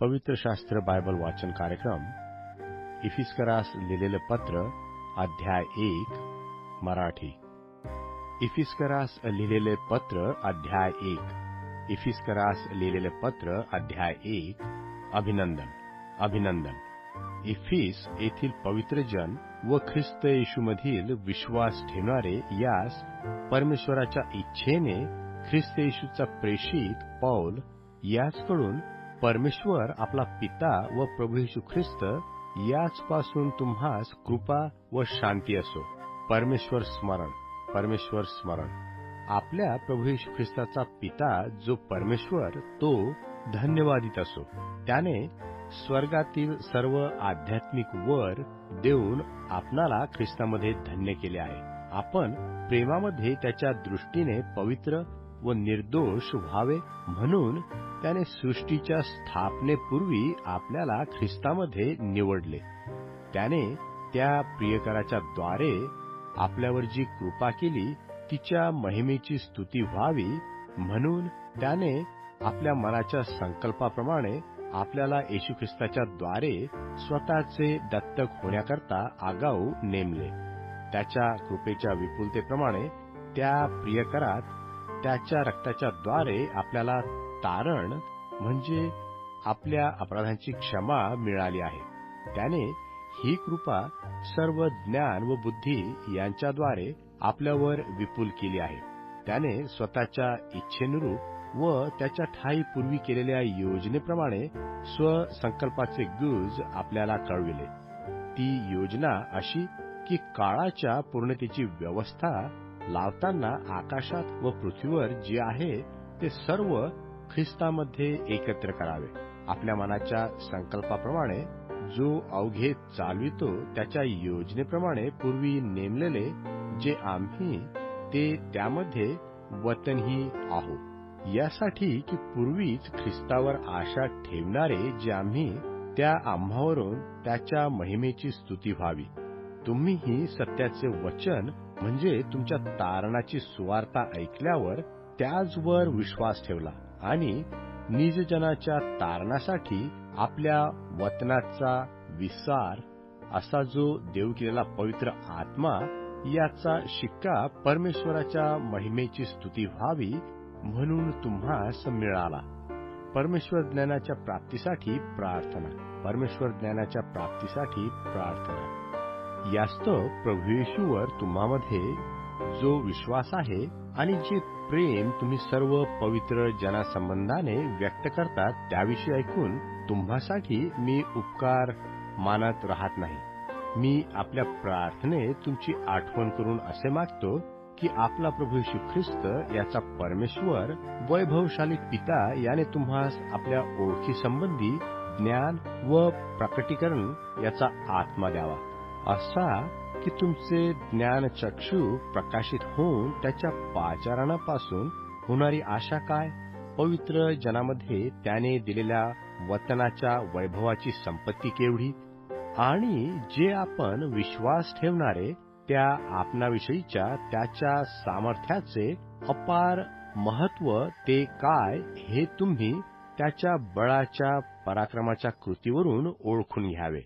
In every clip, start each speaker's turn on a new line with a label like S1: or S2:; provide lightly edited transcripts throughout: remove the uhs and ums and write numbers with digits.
S1: पवित्र शास्त्र बायबल वाचन कार्यक्रम इफिस्करास लिहिलेले पत्र अध्याय 1 मराठी. इफिस्करास लिहिलेले पत्र अध्याय 1. इफिस्करास लिहिलेले पत्र अध्याय 1. अभिनंदन. अभिनंदन. इफिस येथील पवित्र जन व ख्रिस्त येशूमधील विश्वास ठेवणारे यास परमेश्वराच्या इच्छेने ख्रिस्त येशूचा प्रेषित पौल याचकडून परमेश्वर आपला पिता व प्रभू येशू ख्रिस्त याचपासून तुम्हास कृपा व शांती असो. परमेश्वर स्मरण. परमेश्वर स्मरण. आपल्या प्रभू येशू ख्रिस्ताचा पिता जो परमेश्वर तो धन्यवादित असो. त्याने स्वर्गातील सर्व आध्यात्मिक वर देऊन आपणाला ख्रिस्तामध्ये धन्य केले आहे. आपण प्रेमामध्ये त्याच्या दृष्टीने पवित्र व निर्दोष व्हावे म्हणून त्याने सृष्टीच्या स्थापनेपूर्वी आपल्याला ख्रिस्तामध्ये निवडले. त्याने त्या प्रियकराच्या द्वारे आपल्यावर जी कृपा केली तिच्या महिमेची स्तुती व्हावी म्हणून त्याने आपल्या मनाच्या संकल्पाप्रमाणे आपल्याला येशू ख्रिस्ताच्या द्वारे स्वतःचे दत्तक होण्याकरता आगाऊ नेमले. त्याच्या कृपेच्या विपुलतेप्रमाणे त्या प्रियकरात त्याच्या रक्ताच्या द्वारे आपल्याला तारण म्हणजे आपल्या अपराधांची क्षमा मिळाली आहे. त्याने ही कृपा सर्व ज्ञान व बुद्धी यांच्याद्वारे आपल्यावर विपुल केली आहे. त्याने स्वतःच्या इच्छेनुरूप व त्याच्या ठायी पूर्वी केलेल्या योजनेप्रमाणे स्वसंकल्पाचे गुज आपल्याला कळविले. ती योजना अशी की काळाच्या पूर्णतेची व्यवस्था लावताना आकाशात व पृथ्वीवर जे आहे ते सर्व ख्रिस्तामध्ये एकत्र करावे. आपल्या मनाच्या संकल्पाप्रमाणे जो अवघे चालवितो त्याच्या योजनेप्रमाणे पूर्वी नेमलेले जे आम्ही ते त्यामध्ये वतनही आहोत. यासाठी की पूर्वीच ख्रिस्तावर आशा ठेवणारे जे आम्ही त्या आम्हावरून त्याच्या महिमेची स्तुती व्हावी. तुम्हीही सत्याचे वचन म्हणजे तुमच्या तारणाची सुवार्ता ऐकल्यावर त्याचवर विश्वास ठेवला आणि निजजनाच्या तारणासाठी आपल्या वतनाचा विसार असा जो देव केलेला पवित्र आत्मा याचा शिक्का परमेश्वराच्या महिमेची स्तुती व्हावी म्हणून तुम्हास मिळाला. परमेश्वर ज्ञानाच्या प्राप्तीसाठी प्रार्थना. परमेश्वर ज्ञानाच्या प्राप्तीसाठी प्रार्थना. यास्तव प्रभू येशूवर तुम्हामध्ये जो विश्वास आहे आणि जे प्रेम तुम्ही सर्व पवित्र जनासंबंधाने व्यक्त करतात त्याविषयी ऐकून तुम्हासाठी मी उपकार मानत राहत नाही. मी आपल्या प्रार्थनेत तुमची आठवण करून असे मागतो की आपला प्रभू येशू ख्रिस्त याचा परमेश्वर वैभवशाली पिता याने तुम्हास आपल्या ओळखी संबंधी ज्ञान व प्रकटीकरण याचा आत्मा द्यावा, असा की तुमचे ज्ञानचक्षु प्रकाशित होऊन त्याच्या पाचारणापासून होणारी आशा काय, पवित्र जनामध्ये त्याने दिलेल्या वतनाच्या वैभवाची संपत्ती केवढी आणि जे आपण विश्वास ठेवणारे त्या आपणाविषयीच्या त्याच्या सामर्थ्याचे अपार महत्व ते काय हे तुम्ही त्याच्या बळाच्या पराक्रमाच्या कृतीवरून ओळखून घ्यावे.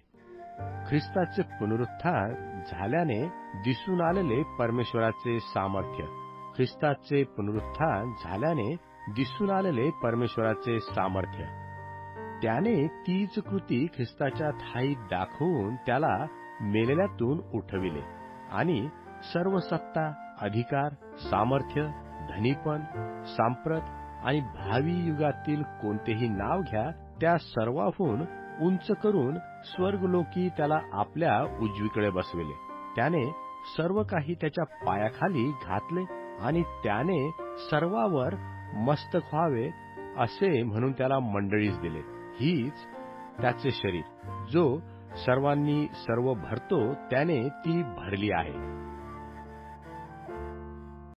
S1: ख्रिस्ताचे पुनरुत्थान झाल्याने दिसून आलेले परमेश्वराचे सामर्थ्य. ख्रिस्ताचे पुनरुत्थान झाल्याने दिसून आलेले परमेश्वराचे सामर्थ्य. त्याने तीच कृती ख्रिस्ताच्या ठायी दाखवून त्याला मेलेल्यातून उठविले आणि सर्व सत्ता, अधिकार, सामर्थ्य, धनीपण, सांप्रत आणि भावी युगातील कोणतेही नाव घ्या त्या सर्वाहून उंच करून स्वर्गलोकी त्याला आपल्या उजवीकडे बसविले. त्याने सर्व काही त्याच्या पायाखाली घातले आणि त्याने सर्वावर मस्तक व्हावे असे म्हणून त्याला मंडळीस दिले. हीच त्याचे शरीर जो सर्वांनी सर्व भरतो त्याने ती भरली आहे.